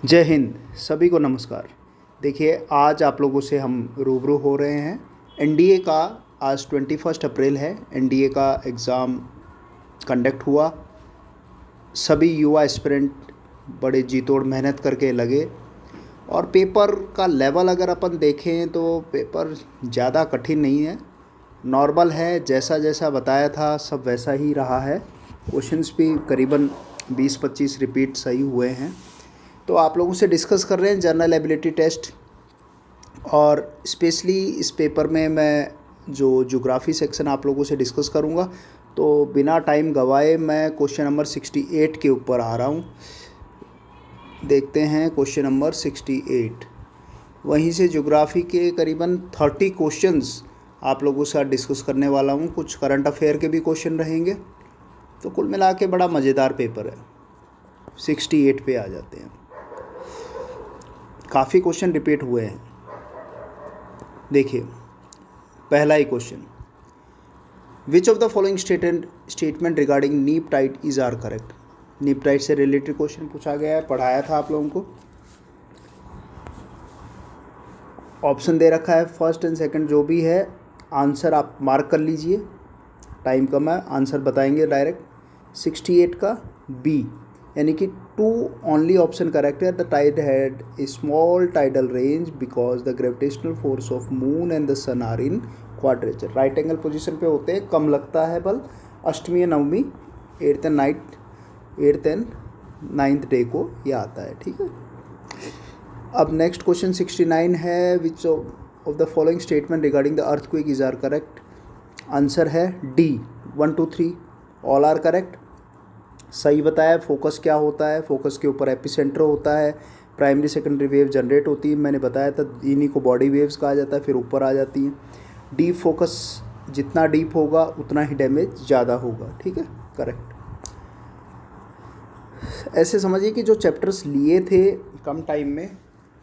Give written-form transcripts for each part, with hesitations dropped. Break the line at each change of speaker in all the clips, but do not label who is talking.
जय हिंद। सभी को नमस्कार। देखिए, आज आप लोगों से हम रूबरू हो रहे हैं। एनडीए का आज 21 अप्रैल है। एनडीए का एग्ज़ाम कंडक्ट हुआ। सभी युवा एस्पिरेंट बड़े जी तोड़ मेहनत करके लगे और पेपर का लेवल अगर अपन देखें तो पेपर ज़्यादा कठिन नहीं है, नॉर्मल है। जैसा जैसा बताया था सब वैसा ही रहा है। क्वेश्चंस भी करीबन 20-25 रिपीट सही हुए हैं। तो आप लोगों से डिस्कस कर रहे हैं जनरल एबिलिटी टेस्ट, और स्पेशली इस पेपर में मैं जो ज्योग्राफी सेक्शन आप लोगों से डिस्कस करूंगा। तो बिना टाइम गवाए मैं क्वेश्चन नंबर 68 के ऊपर आ रहा हूं। देखते हैं क्वेश्चन नंबर 68। वहीं से ज्योग्राफी के करीबन 30 क्वेश्चंस आप लोगों के साथ डिस्कस करने वाला हूं। कुछ करंट अफेयर के भी क्वेश्चन रहेंगे। तो कुल मिला के बड़ा मज़ेदार पेपर है। 68 पे आ जाते हैं। काफ़ी क्वेश्चन रिपीट हुए हैं। देखिए, पहला ही question, which of the following statement regarding neap tide is are correct. Neap tide से रिलेटेड क्वेश्चन पूछा गया है, पढ़ाया था आप लोगों को। ऑप्शन दे रखा है, फर्स्ट एंड सेकंड जो भी है आंसर आप मार्क कर लीजिए। टाइम कम है, आंसर बताएंगे डायरेक्ट। 68 का बी, यानी कि 2 ओनली ऑप्शन करेक्ट है। The tide had a small tidal range because the gravitational force of moon and the sun are in quadrature. Right angle position पे होते हैं, कम लगता है बल। अष्टमी नवमी 8th एंड 9th डे को ये आता है। ठीक है। अब नेक्स्ट क्वेश्चन 69 है, which of the following statement regarding the earthquake is are correct. Answer है डी, 1 2 3 ऑल आर करेक्ट। सही बताया। फोकस क्या होता है, फोकस के ऊपर एपिसेंटर होता है। प्राइमरी सेकेंडरी वेव जनरेट होती है, मैंने बताया था। इन्हीं को बॉडी वेव्स कहा जाता है, फिर ऊपर आ जाती हैं। डीप फोकस जितना डीप होगा उतना ही डैमेज ज़्यादा होगा। ठीक है, करेक्ट। ऐसे समझिए कि जो चैप्टर्स लिए थे कम टाइम में,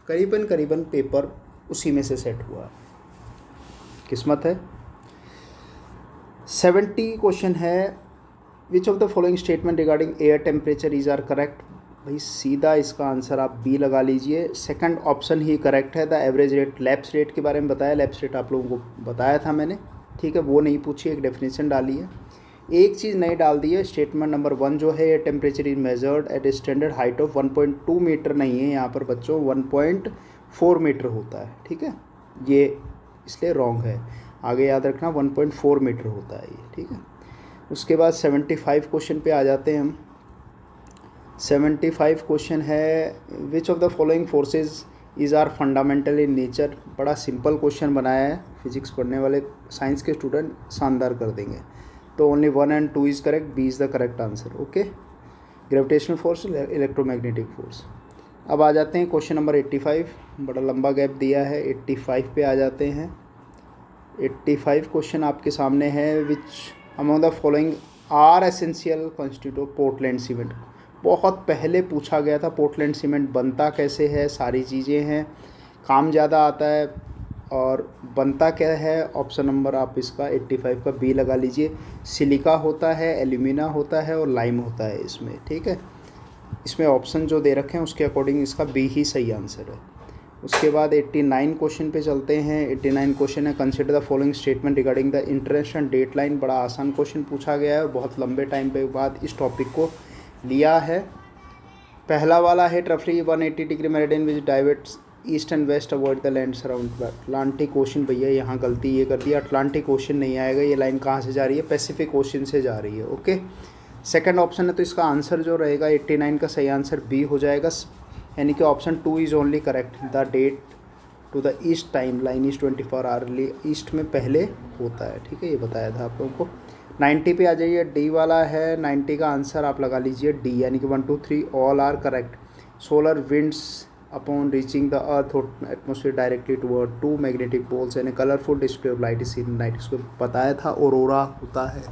करीबन पेपर उसी में से सेट हुआ। किस्मत है। 70 क्वेश्चन है, which of the following statement regarding air temperature is are correct. भाई सीधा इसका आंसर आप बी लगा लीजिए। सेकंड ऑप्शन ही करेक्ट है। The average rate, lapse rate के बारे में बताया। लैप्स रेट आप लोगों को बताया था मैंने। ठीक है, वो नहीं पूछी, एक डेफिनेशन डाली है। एक चीज़ नहीं डाल दी है, स्टेटमेंट नंबर 1 जो है, air temperature is measured at a standard height of 1.2 metre नहीं है यहाँ पर बच्चों, 1.4 मीटर होता है। ठीक है, ये इसलिए रॉन्ग है। आगे याद रखना 1.4 मीटर होता है ये। ठीक है। उसके बाद 75 क्वेश्चन पे आ जाते हैं हम। 75 क्वेश्चन है, which of the following forces is are fundamental in nature. बड़ा सिंपल क्वेश्चन बनाया है, फिजिक्स पढ़ने वाले साइंस के स्टूडेंट शानदार कर देंगे। तो only 1 and 2 is correct, B is the correct answer. Okay, gravitational force, electromagnetic force. अब आ जाते हैं क्वेश्चन नंबर 85। बड़ा लंबा गैप दिया है, 85 पे आ जाते हैं। 85 क्वेश्चन आपके सामने है, which among the following are essential constitute Portland cement. बहुत पहले पूछा गया था पोर्टलैंड सीमेंट बनता कैसे है, सारी चीज़ें हैं। काम ज़्यादा आता है और बनता क्या है। ऑप्शन नंबर आप इसका 85 का बी लगा लीजिए। सिलिका होता है, एल्यूमिना होता है और लाइम होता है इसमें। ठीक है, इसमें ऑप्शन जो दे रखे हैं उसके अकॉर्डिंग इसका बी ही सही आंसर है। उसके बाद 89 क्वेश्चन पे चलते हैं। 89 क्वेश्चन है, consider the following statement regarding the international date line. बड़ा आसान क्वेश्चन पूछा गया है और बहुत लंबे टाइम पे बाद इस टॉपिक को लिया है। पहला वाला है, रफली 180 degree meridian which diverts east and west avoid the land surround Atlantic ocean. भैया यहाँ गलती ये कर दिया, अटलांटिक ओशन नहीं आएगा। ये लाइन कहाँ से जा रही है, पैसिफिक ओशन से जा रही है। ओके, सेकंड ऑप्शन है, तो इसका आंसर जो रहेगा 89 का सही आंसर बी हो जाएगा, यानी कि option 2 is only correct. The date to the east time line is 24 hour east में पहले होता है। ठीक है, ये बताया था आप लोगों को। 90 पे आ जाइए, डी वाला है। 90 का आंसर आप लगा लीजिए डी, यानी कि 1 2 3 all are correct. Solar winds upon reaching the earth atmosphere directly toward 2 magnetic poles and a colourful display of light is seen night. इसको बताया था ऑरोरा होता है।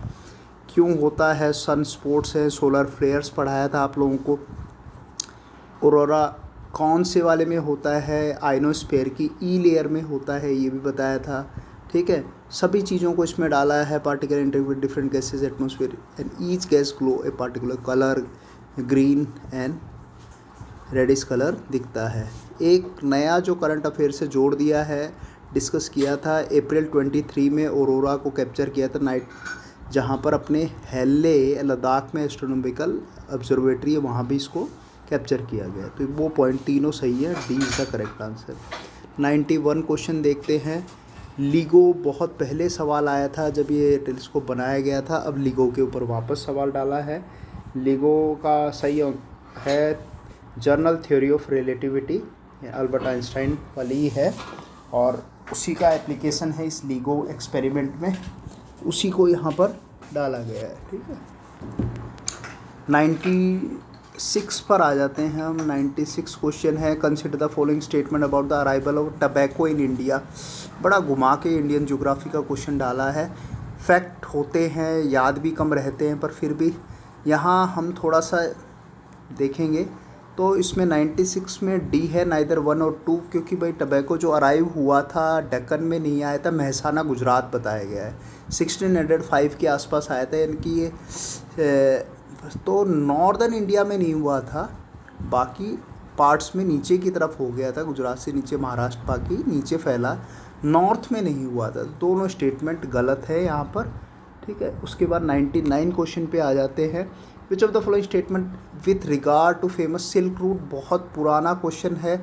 क्यों होता है, सन स्पॉट्स है, सोलर फ्लेयर्स पढ़ाया था आप लोगों को। ऑरोरा कौन से वाले में होता है, आइनोस्फेयर की ई लेयर में होता है, ये भी बताया था। ठीक है, सभी चीज़ों को इसमें डाला है। Particle interact with different gases atmosphere and each gas glow a particular colour, green and reddish colour दिखता है। एक नया जो करंट अफेयर से जोड़ दिया है, डिस्कस किया था अप्रैल 23 में ऑरोरा को कैप्चर किया था नाइट, जहाँ पर अपने हेले लद्दाख में एस्ट्रोनॉमिकल ऑब्जर्वेटरी है, वहाँ भी इसको कैप्चर किया गया। तो वो पॉइंट तीनों सही है, D is the correct answer. 91 question देखते हैं। लिगो बहुत पहले सवाल आया था जब ये टेलीस्कोप बनाया गया था, अब लिगो के ऊपर वापस सवाल डाला है। लिगो का सही है journal theory of relativity, Albert Einstein वाली ही है, और उसी का एप्लीकेशन है इस लिगो एक्सपेरिमेंट में, उसी को यहाँ पर डाला गया है। ठीक है, 96 पर आ जाते हैं हम। 96 क्वेश्चन है, consider the following statement about the arrival of tobacco in India. बड़ा घुमा के इंडियन ज्योग्राफी का क्वेश्चन डाला है। फैक्ट होते हैं, याद भी कम रहते हैं, पर फिर भी यहाँ हम थोड़ा सा देखेंगे तो इसमें 96 में डी है, नाइदर 1 और 2, क्योंकि भाई टबैको जो अराइव हुआ था दक्कन में नहीं आया था, महसाना गुजरात बताया गया है, 1605 के आसपास आया था, यानी कि ये तो नॉर्दर्न इंडिया में नहीं हुआ था, बाकी पार्ट्स में नीचे की तरफ हो गया था, गुजरात से नीचे महाराष्ट्र बाकी नीचे फैला, नॉर्थ में नहीं हुआ था। दोनों स्टेटमेंट गलत है यहाँ पर। ठीक है, उसके बाद 99 क्वेश्चन पे आ जाते हैं। Which of the following statement with regard to famous silk route, बहुत पुराना क्वेश्चन है,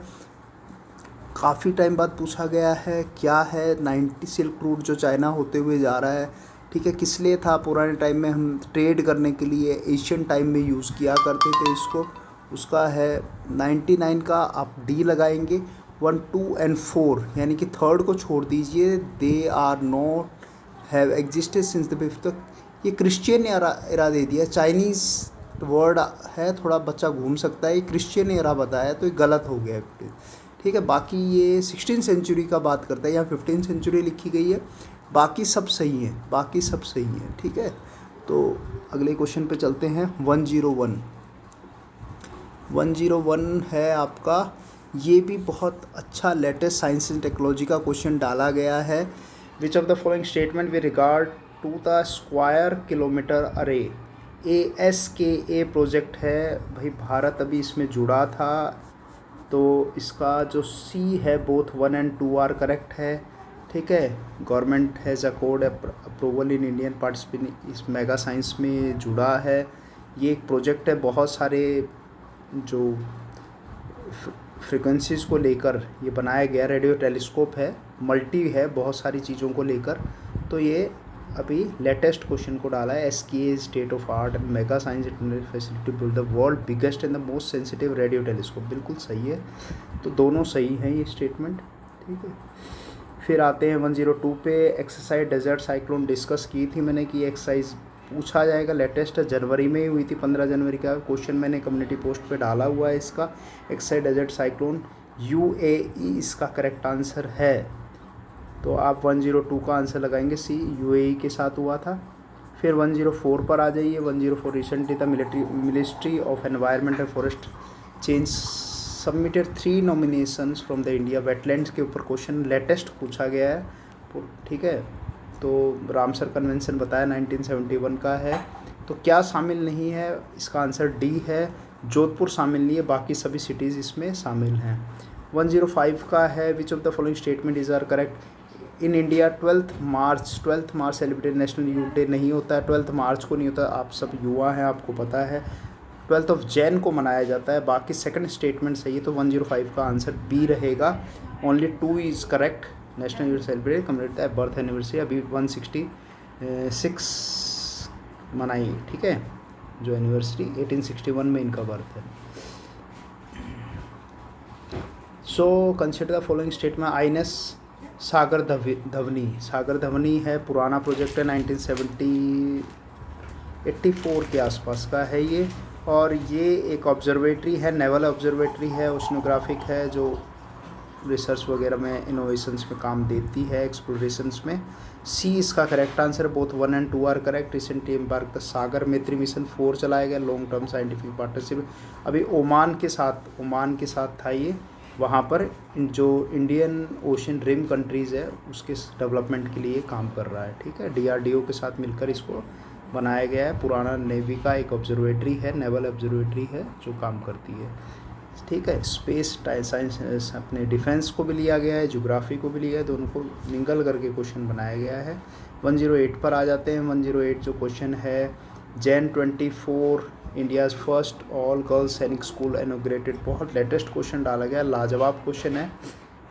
काफ़ी टाइम बाद पूछा गया है। क्या है 90 सिल्क रूट जो चाइना होते हुए जा रहा है, ठीक है, किस लिए था? पुराने टाइम में हम ट्रेड करने के लिए एशियन टाइम में यूज़ किया करते थे इसको, उसका है 99 का आप डी लगाएंगे। 1, 2 एंड 4 यानी कि थर्ड को छोड़ दीजिए, they are not have existed since the fifth, ये क्रिश्चियन एरा दे दिया, चाइनीज़ वर्ड है, थोड़ा बच्चा घूम सकता है, ये क्रिश्चियन एरा बताया तो ये गलत हो गया। ठीक है, बाकी ये 16 सेंचुरी का बात करता है, यहाँ 15 सेंचुरी लिखी गई है, बाकी सब सही है, बाकी सब सही है। ठीक है, तो अगले क्वेश्चन पे चलते हैं। 101 है आपका, ये भी बहुत अच्छा लेटेस्ट साइंस एंड टेक्नोलॉजी का क्वेश्चन डाला गया है। Which of the following statement with regard to the square kilometre अरे, ASKA प्रोजेक्ट है भाई, भारत अभी इसमें जुड़ा था, तो इसका जो सी है बोथ 1 and 2 आर करेक्ट है। ठीक है, government has accord approval in Indian participate इस मेगा साइंस में जुड़ा है। ये एक प्रोजेक्ट है, बहुत सारे जो फ्रिक्वेंसीज़ को लेकर ये बनाया गया, रेडियो टेलीस्कोप है, मल्टी है, बहुत सारी चीज़ों को लेकर। तो ये अभी लेटेस्ट क्वेश्चन को डाला है, SKA state of art and mega science facility build the world biggest and the most sensitive radio telescope, बिल्कुल सही है, तो दोनों सही हैं ये स्टेटमेंट। ठीक है, फिर आते हैं 102 पे। एक्सरसाइज डेजर्ट साइक्लोन डिस्कस की थी मैंने कि एक्सरसाइज पूछा जाएगा, लेटेस्ट जनवरी में ही हुई थी, 15 जनवरी का क्वेश्चन मैंने कम्युनिटी पोस्ट पे डाला हुआ है इसका। एक्सरसाइज डेजर्ट साइक्लोन UAE इसका करेक्ट आंसर है, तो आप 102 का आंसर लगाएंगे सी, UAE के साथ हुआ था। फिर 104 पर आ जाइए। 104 recently the ministry of environment and forest change submitted 3 nominations from the India wetlands के ऊपर क्वेश्चन लेटेस्ट पूछा गया है। ठीक है, तो रामसर कन्वेंशन बताया 1971 का है, तो क्या शामिल नहीं है? इसका आंसर डी है, जोधपुर शामिल नहीं है, बाकी सभी सिटीज़ इसमें शामिल हैं। 105 का है, which of the following statement is are correct in India 12 March celebrated national youth day नहीं होता है, 12 मार्च को नहीं होता, आप सब युवा हैं आपको पता है, 12 ऑफ जैन को मनाया जाता है, बाकी सेकंड स्टेटमेंट सही है, तो 105 का आंसर बी रहेगा। Only 2 is correct, national youth celebrate community है बर्थ एनिवर्सरी अभी 166 मनाई। ठीक है, जो एनिवर्सरी 1861 में इनका बर्थ है। So consider the following statement. INS सागर धवनी है, पुराना प्रोजेक्ट है, 1984 के आसपास का है ये, और ये एक ऑब्जर्वेटरी है, नेवल ऑब्जर्वेटरी है, ओशनोग्राफिक है, जो रिसर्च वगैरह में इनोवेशंस में काम देती है, एक्सप्लोरेशंस में। सी इसका correct answer, both 1 and 2 are correct. Recently embark the Sagar Maitri mission 4 चलाया गया, लॉन्ग टर्म साइंटिफिक पार्टनरशिप अभी ओमान के साथ था ये, वहाँ पर जो इंडियन ओशन रिम कंट्रीज़ है उसके डेवलपमेंट के लिए काम कर रहा है। ठीक है, DRDO के साथ मिलकर इसको बनाया गया है, पुराना नेवी का एक ऑब्जर्वेटरी है, नेवल ऑब्जर्वेटरी है जो काम करती है। ठीक है। स्पेस साइंस अपने डिफेंस को भी लिया गया है, ज्योग्राफी को भी लिया है, दोनों को मिंगल करके क्वेश्चन बनाया गया है। 108 पर आ जाते हैं। 108 जो क्वेश्चन है, Jan 24 India's first all girls सैनिक स्कूल इनॉग्रेटेड। बहुत लेटेस्ट क्वेश्चन डाला गया, लाजवाब क्वेश्चन है,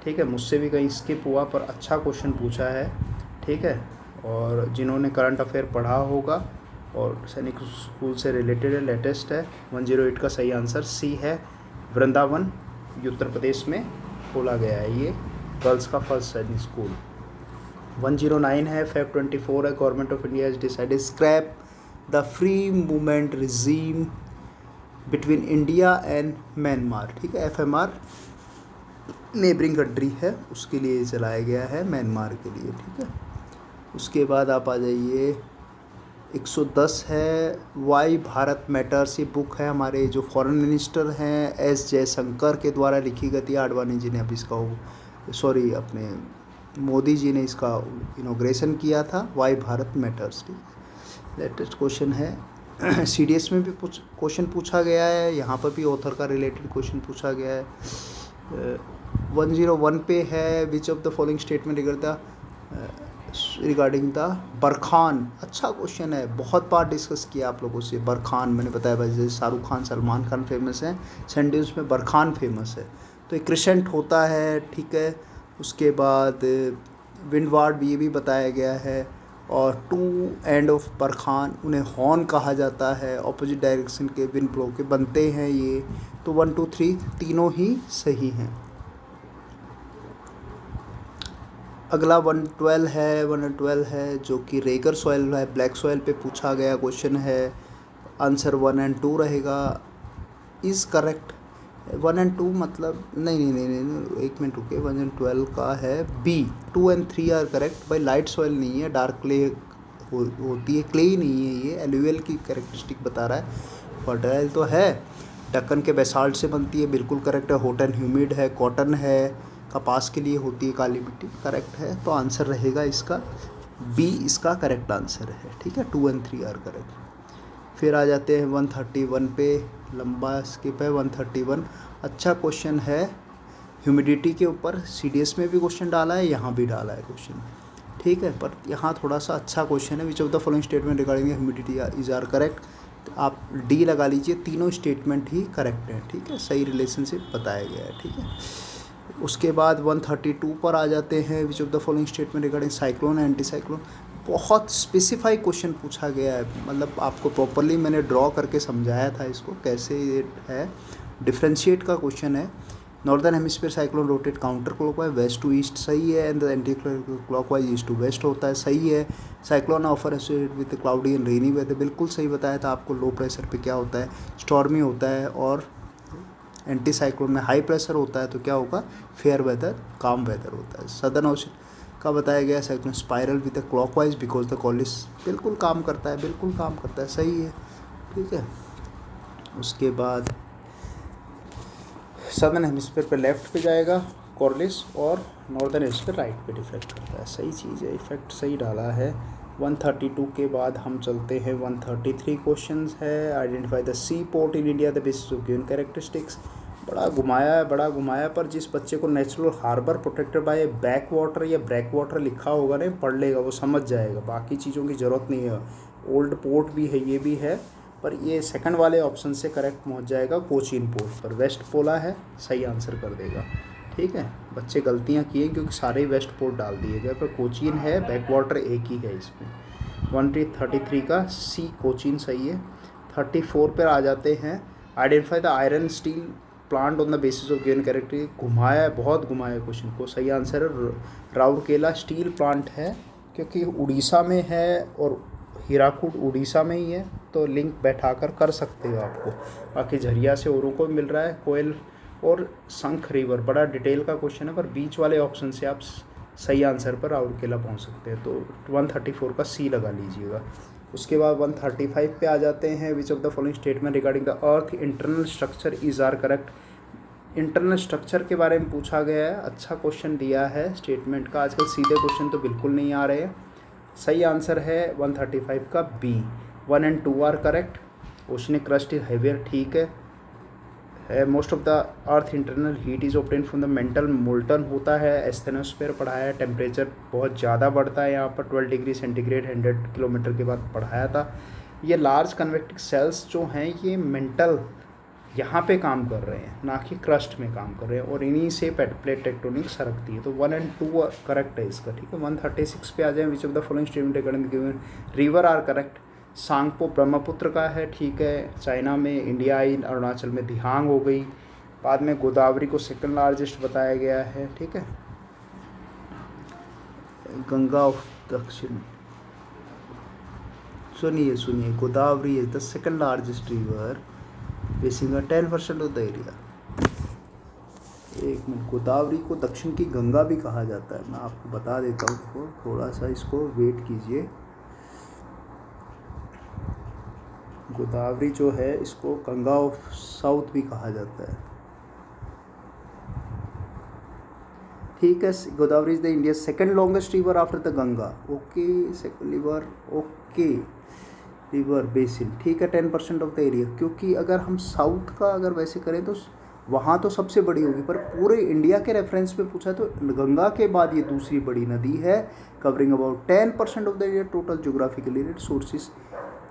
ठीक है। मुझसे भी कहीं स्किप हुआ पर अच्छा क्वेश्चन पूछा है, ठीक है। और जिन्होंने करंट अफेयर पढ़ा होगा और सैनिक स्कूल से रिलेटेड है, लेटेस्ट है। 108 का सही आंसर सी है, वृंदावन उत्तर प्रदेश में खोला गया है ये गर्ल्स का फर्स्ट सैनिक स्कूल। 109 है, Feb 24 है, government of India has decided scrap the free movement regime between India and Myanmar, ठीक है। FMR नेबरिंग कंट्री है, उसके लिए चलाया गया है, म्यांमार के लिए, ठीक है। उसके बाद आप आ जाइए 110 है, वाई भारत मैटर्स। ये बुक है हमारे जो फॉरेन मिनिस्टर हैं S जयशंकर के द्वारा लिखी गई थी। आडवाणी जी ने अभी इसका अपने मोदी जी ने इसका इनॉग्रेशन किया था, वाई भारत मैटर्स, ठीक। लेटेस्ट क्वेश्चन है, CDS में भी क्वेश्चन पूछा गया है, यहाँ पर भी ऑथर का रिलेटेड क्वेश्चन पूछा गया है। 101 पे है, which of the following statement regarding the barchan. अच्छा क्वेश्चन है, बहुत बार डिस्कस किया आप लोगों से। बरखान मैंने बताया भाई, जैसे शाहरुख खान सलमान खान फेमस हैं, सैंडल्स में बरखान फेमस है, तो एक क्रिसेंट होता है, ठीक है। उसके बाद विंडवार्ड ये भी बताया गया है, और टू एंड ऑफ बरखान उन्हें हॉर्न कहा जाता है, ऑपोजिट डायरेक्शन के विंड ब्लो के बनते हैं ये। तो 1 2 3 तीनों ही सही हैं। अगला 112 है जो कि रेगर सॉइल है, ब्लैक सॉइल पे पूछा गया क्वेश्चन है। आंसर 1 और 2 रहेगा, इज़ करेक्ट। 1 और 2 मतलब नहीं, एक मिनट रुके। 112 का है B, 2 और 3 आर करेक्ट। भाई लाइट सॉइल नहीं है, डार्क क्ले होती है, क्ले ही नहीं है ये, एलुवियल की कैरेक्टरिस्टिक बता रहा है। फर्टाइल तो है, दक्कन के बेसाल्ट से बनती है, बिल्कुल करेक्ट है। हॉट एंड ह्यूमिड है, कॉटन है, कपास के लिए होती है काली मिट्टी, करेक्ट है। तो आंसर रहेगा इसका B, इसका करेक्ट आंसर है, ठीक है। 2 और 3 आर करेक्ट। फिर आ जाते हैं 131 पे, लंबा स्किप है। 131 अच्छा क्वेश्चन है, ह्यूमिडिटी के ऊपर। CDS में भी क्वेश्चन डाला है, यहाँ भी डाला है क्वेश्चन, ठीक है। पर यहाँ थोड़ा सा अच्छा क्वेश्चन है, which of the following statement regarding humidity is are correct. तो आप D लगा लीजिए, तीनों स्टेटमेंट ही करेक्ट हैं, ठीक है। सही रिलेशनशिप बताया गया है, ठीक है। उसके बाद 132 पर आ जाते हैं, which of the following statement regarding cyclone anti cyclone. बहुत स्पेसिफाई क्वेश्चन पूछा गया है, मतलब आपको प्रॉपरली मैंने ड्रॉ करके समझाया था इसको कैसे ये है। डिफ्रेंशिएट का क्वेश्चन है। Northern hemisphere cyclone rotate counter clockwise west to east, सही है। And anti clockwise east to west होता है, सही है। Cyclone offer associated with cloudy and rainy weather, बिल्कुल सही बताया था आपको। लो प्रेशर पे क्या होता है, स्टॉर्मी होता है, और एंटी साइक्लोन में हाई प्रेशर होता है तो क्या होगा, फेयर वेदर, काम वेदर होता है। सदर्न ओशन का बताया गया cyclone spiral with the clockwise because the Collins, बिल्कुल काम करता है, बिल्कुल काम करता है, सही है, ठीक है। उसके बाद सदर्न हेमिस्फीयर पे लेफ्ट पे जाएगा कॉर्लिस, और नॉर्दर्न हेमिस्फीयर राइट पे डिफेक्ट करता है, सही चीज़ है, इफेक्ट सही डाला है। 132 के बाद हम चलते हैं 133 क्वेश्चंस है। Identify the sea port in India the basis of given characteristics. बड़ा घुमाया, पर जिस बच्चे को natural harbour protected by back water या ब्रेक वाटर लिखा होगा ना, पढ़ लेगा, वो समझ जाएगा, बाकी चीज़ों की ज़रूरत नहीं है। ओल्ड पोर्ट भी है, ये भी है, पर ये सेकंड वाले ऑप्शन से करेक्ट पहुंच जाएगा। कोचीन पोर्ट पर वेस्ट पोला है, सही आंसर कर देगा, ठीक है। बच्चे गलतियां किए क्योंकि सारे वेस्ट पोर्ट डाल दिए गए, पर कोचीन है, बैक वाटर एक ही है इसमें। 133 का सी कोचीन सही है। 34 पर आ जाते हैं। Identify the iron steel plant on the basis of given characteristic. बहुत घुमाया क्वेश्चन को, सही आंसर है राउरकेला स्टील प्लांट है, क्योंकि उड़ीसा में है और हीराकुड उड़ीसा में ही है, तो लिंक बैठाकर कर सकते हो आपको। बाकी झरिया से औरों को मिल रहा है, कोयल और शंख रिवर। बड़ा डिटेल का क्वेश्चन है, पर बीच वाले ऑप्शन से आप सही आंसर पर राउरकेला पहुंच सकते हैं, तो 134 का सी लगा लीजिएगा। उसके बाद 135 पे आ जाते हैं। Which of the following statement regarding the earth internal structure is are correct. Internal structure के बारे में पूछा गया है, अच्छा क्वेश्चन दिया है स्टेटमेंट का। आजकल सीधे क्वेश्चन तो बिल्कुल नहीं आ रहे हैं। सही आंसर है 135 का B। 1 और 2 are correct. Oceanic crust is heavier, ठीक है। Most of the earth internal heat is obtain from the mantle molten होता है, एस्थेनोस्फीयर पढ़ाया है, टेम्परेचर बहुत ज़्यादा बढ़ता है यहाँ पर 12 डिग्री सेंटीग्रेड 100 किलोमीटर के बाद पढ़ाया था। ये लार्ज कन्वेक्टिव सेल्स जो हैं ये मेंटल यहाँ पे काम कर रहे हैं, ना कि क्रस्ट में काम कर रहे हैं, और इन्हीं से प्लेट टेक्टोनिक सरकती है। तो 1 और 2 करेक्ट है इसका, ठीक है। 136 पे आ जाए, which of the following statement regarding given river are correct. Tsangpo Brahmaputra का है, ठीक है। चाइना में इंडिया आई, अरुणाचल में दिहांग हो गई। बाद में गोदावरी को सेकंड लार्जेस्ट बताया गया है, ठीक है। गंगा ऑफ दक्षिण, सुनिए Godavari is the second largest river basin 10% of the area. एक मिनट, गोदावरी को दक्षिण की गंगा भी कहा जाता है, मैं आपको बता देता हूँ, थोड़ा सा इसको वेट कीजिए। गोदावरी जो है इसको गंगा ऑफ साउथ भी कहा जाता है, ठीक है। Godavari is the India second longest river after the Ganga, okay. Second river, okay, river basin, ठीक है। 10% ऑफ द एरिया, क्योंकि अगर हम साउथ का अगर वैसे करें तो वहाँ तो सबसे बड़ी होगी, पर पूरे इंडिया के रेफरेंस पे पूछा तो गंगा के बाद ये दूसरी बड़ी नदी है, covering about 10% of the area total geographically sources.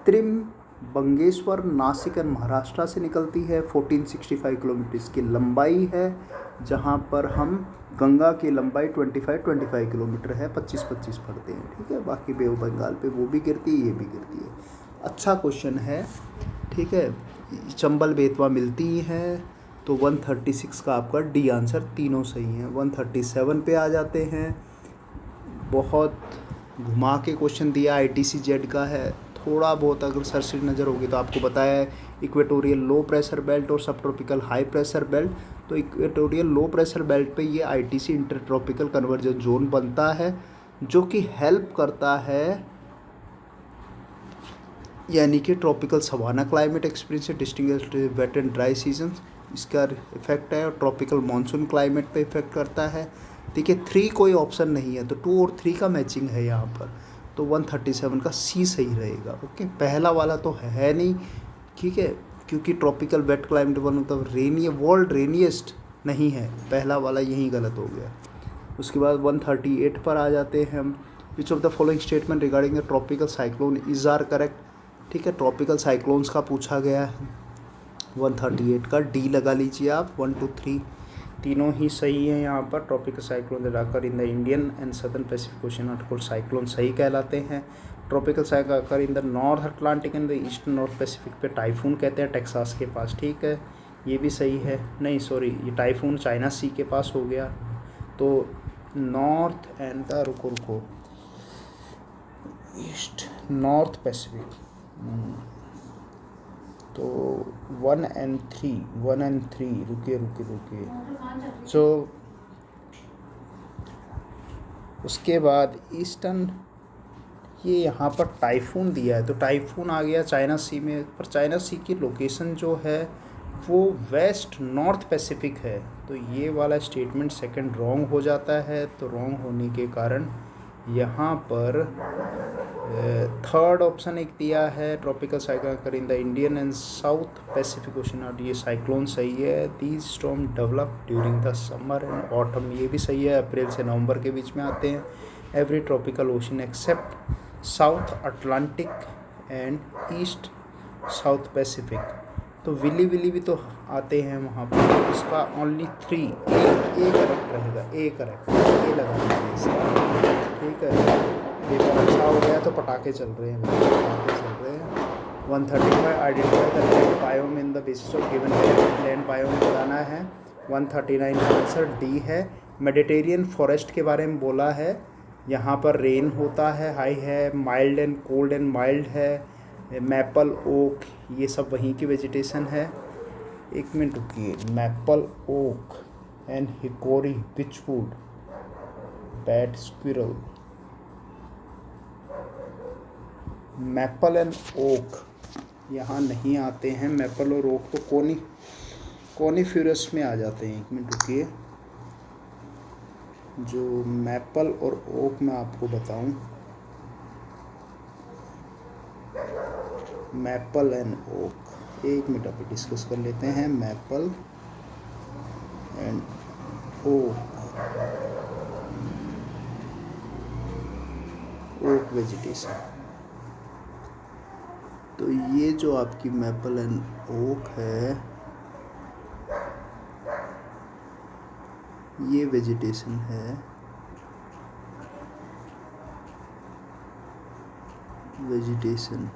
Trimbakeshwar Nasik and Maharashtra से निकलती है, 1465 किलोमीटर की लंबाई है, जहाँ पर हम गंगा की लंबाई 25 किलोमीटर है, 25 पढ़ते हैं, ठीक है। बाकी बे ऑफ बंगाल पे वो भी गिरती है, ये भी गिरती है। अच्छा क्वेश्चन है, ठीक है। चंबल बेतवा मिलती हैं, तो 136 का आपका डी आंसर, तीनों सही हैं। 137 पे आ जाते हैं, बहुत घुमा के क्वेश्चन दिया, ITC-Z का है। थोड़ा बहुत अगर सरसरी नज़र होगी तो आपको बताया है इक्वेटोरियल लो प्रेशर बेल्ट और sub tropical high pressure belt. तो इक्वेटोरियल लो प्रेशर बेल्ट पे ये ITC inter tropical convergence zone बनता है, जो कि हेल्प करता है, यानी कि ट्रॉपिकल सवाना क्लाइमेट एक्सपीरियंस से distinguish wet and dry season इसका इफेक्ट है, और ट्रॉपिकल मानसून क्लाइमेट पे इफेक्ट करता है, ठीक है। 3 कोई ऑप्शन नहीं है, तो 2 और 3 का मैचिंग है यहाँ पर, तो 137 का C सही रहेगा, ओके। पहला वाला तो है नहीं, ठीक है, क्योंकि tropical wet climate one of the rainy world rainiest नहीं है, पहला वाला यही गलत हो गया। उसके बाद 138 पर आ जाते हैं हम, which of the following statement regarding the tropical cyclone is are correct, ठीक है। ट्रॉपिकल साइक्लोन्स का पूछा गया है, 138 का D लगा लीजिए आप। 1 2 3 तीनों ही सही हैं यहाँ पर। Tropical cyclone occur in the Indian and southern Pacific ocean are called cyclone, सही कहलाते हैं। Tropical cyclone occur in the north Atlantic and the east north Pacific पे टाइफून कहते हैं, टेक्सास के पास, ठीक है, ये भी सही है। नहीं सॉरी, ये टाइफून चाइना सी के पास हो गया। तो नॉर्थ एंड द रुको ईस्ट नॉर्थ पैसिफिक, तो 1 and 3 रुकिए। सो उसके बाद ईस्टर्न, ये यहाँ पर टाइफून दिया है, तो टाइफून आ गया चाइना सी में, पर चाइना सी की लोकेशन जो है वो वेस्ट नॉर्थ पैसिफिक है, तो ये वाला स्टेटमेंट सेकंड रॉन्ग हो जाता है। तो रॉन्ग होने के कारण यहाँ पर थर्ड ऑप्शन एक दिया है, tropical cyclone in the Indian and south Pacific ocean, और ये साइक्लोन सही है। These storm develop during the summer and autumn, ये भी सही है, अप्रैल से नवंबर के बीच में आते हैं। Every tropical ocean except south Atlantic and east south Pacific, तो विली भी तो आते हैं वहाँ पर। इसका ओनली 3 ए करेक्ट रहेगा, ए करेक्ट, ए लगा दीजिए इसका, ठीक है। पेपर अच्छा हो गया तो पटाखे चल रहे हैं, पटाखे चल रहे हैं। 135 identify the land biome in the basis of given land biome बताना है। 139 आंसर डी है। मेडिटेरियन फॉरेस्ट के बारे में बोला है, यहाँ पर रेन होता है, हाई है, mild and cold and mild है। मैपल ओक, ये सब वहीं की वेजिटेशन है। एक मिनट रुकिए, maple oak and hickory beechwood, bat squirrel, maple and oak यहाँ नहीं आते हैं। मैपल और ओक तो कोनीफ्यूरस में आ जाते हैं। एक मिनट रुकिए, जो मैपल और ओक मैं आपको बताऊं, मैपल एंड ओक, 1 मिनट अभी डिस्कस कर लेते हैं। Maple and oak vegetation. तो ये जो आपकी मैपल एंड ओक है, ये वेजिटेशन है, वेजिटेशन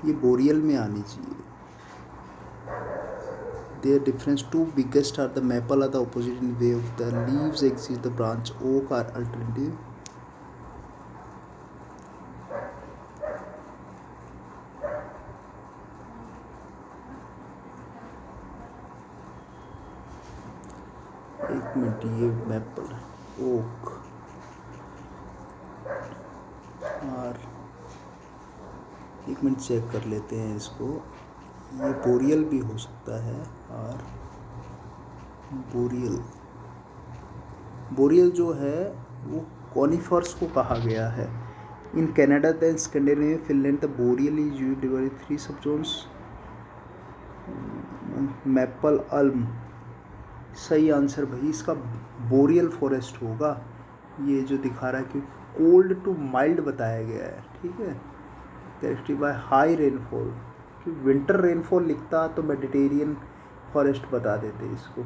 ये बोरियल में आनी चाहिए। Their difference, two biggest are the maple are the opposite in way of the leaves exist, the branch oak are alternative. एक मिनट, ये मैपल ओक और एक मिनट चेक कर लेते हैं इसको। ये बोरियल भी हो सकता है और बोरियल जो है वो कॉनिफर्स को कहा गया है। In Canada the Scandinavia Finland the boreal is used divided 3 subzones. Maple elm सही आंसर भाई इसका बोरियल फॉरेस्ट होगा। ये जो दिखा रहा है कि कोल्ड टू माइल्ड बताया गया है, ठीक है। कैरेक्टरिस्टिक बाय हाई रेनफॉल, कि विंटर रेनफॉल लिखता तो मेडिटेरियन फॉरेस्ट बता देते इसको।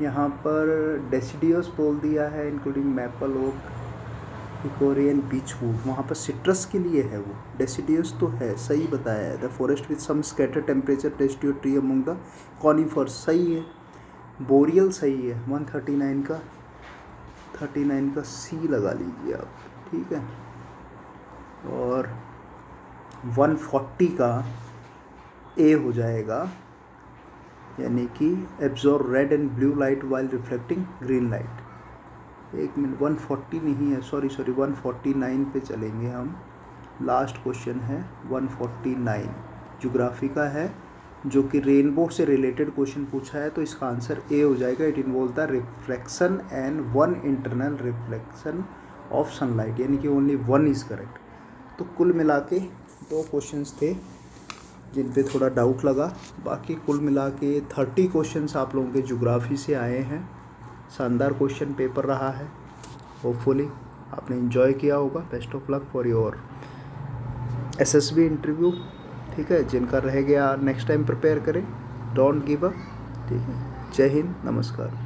यहाँ पर डेसिडियस बोल दिया है including maple oak hickory and beech wood, वहाँ पर सिट्रस के लिए है वो। डेसिडियस तो है, सही बताया है। The forest with some scatter temperature deciduous tree among the conifers, सही है। बोरियल सही है। 39 का सी लगा लीजिए आप, ठीक है। और 140 का ए हो जाएगा, यानी कि absorb red and blue light while reflecting green light. एक मिनट, 140 नहीं है, सॉरी 149 पे चलेंगे हम। लास्ट क्वेश्चन है 149, ज्योग्राफी का है, जो कि रेनबो से रिलेटेड क्वेश्चन पूछा है, तो इसका आंसर ए हो जाएगा। It involve the reflection and one internal reflection of sunlight, यानी कि ओनली वन इज़ करेक्ट। तो कुल मिला के 2 क्वेश्चंस थे जिन पे थोड़ा डाउट लगा, बाकी कुल मिला के 30 क्वेश्चंस आप लोगों के ज्योग्राफी से आए हैं। शानदार क्वेश्चन पेपर रहा है, होपफुली आपने एंजॉय किया होगा। Best of luck for your SSB interview, ठीक है। जिनका रह गया नेक्स्ट टाइम प्रिपेयर करें, डोंट गिव अप, ठीक है। जय हिंद, नमस्कार।